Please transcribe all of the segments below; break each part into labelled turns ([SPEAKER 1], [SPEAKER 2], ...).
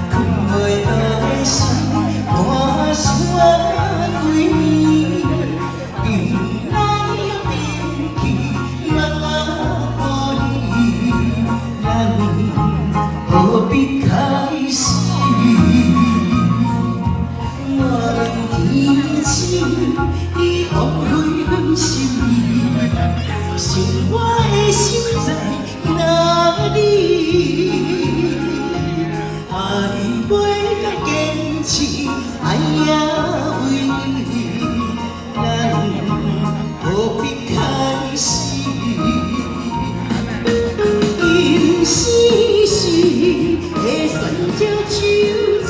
[SPEAKER 1] 困袂落的心，我想几暝，阵来阵去，茫无你，咱何必开始？我问天星，你枉费阮心意，想我的心在哪里？爱袂坚持，爱也为你，咱何必开始？今世事会选择手指，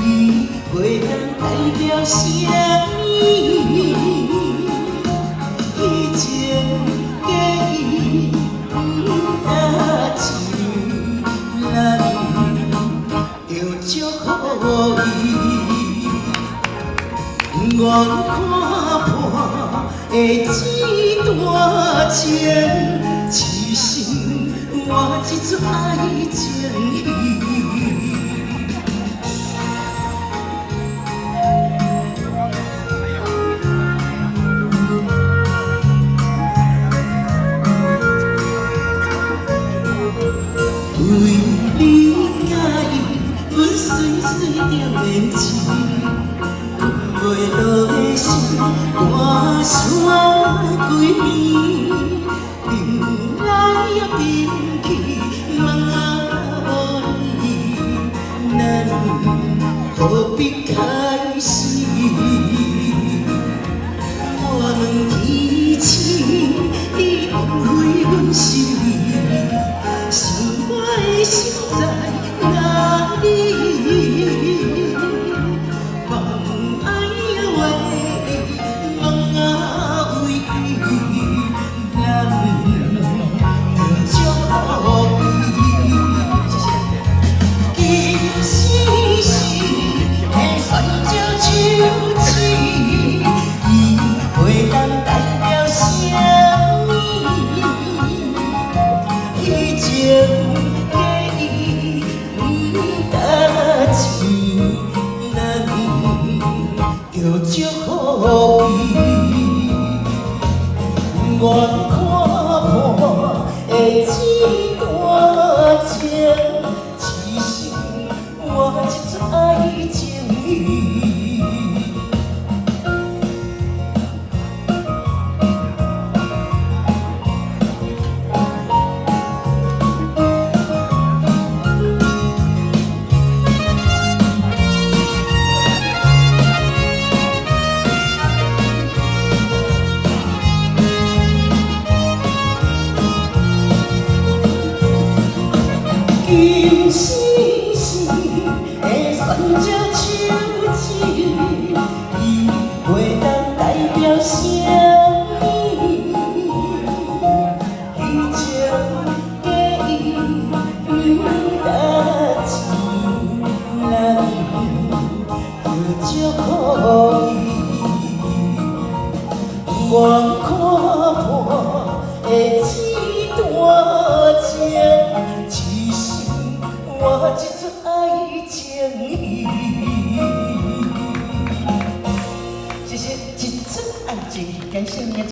[SPEAKER 1] 伊袂当代表啥物？以前假意不担钱，咱着祝福伊。愿看破的这段情，痴心换一出爱情戏。为你介意，阮碎碎着面子，困袂落的心，我想几暝，阵来阵去，茫无你，咱何必开始？我问天星，你枉费阮心意。想我的心在哪里？放爱话，放为伊，咱着祝福伊。今世事会选择手指，伊袂当代表啥物？以前假意不担钱，咱着祝福伊。愿看破的这段情，痴心换一出爱情戏。今世事会选择手指，伊袂当代表啥物？以前假意不担钱，咱着祝福伊。愿看破的这段情，痴心换一出爱情戏。谢谢，一出爱情戏，感谢你的。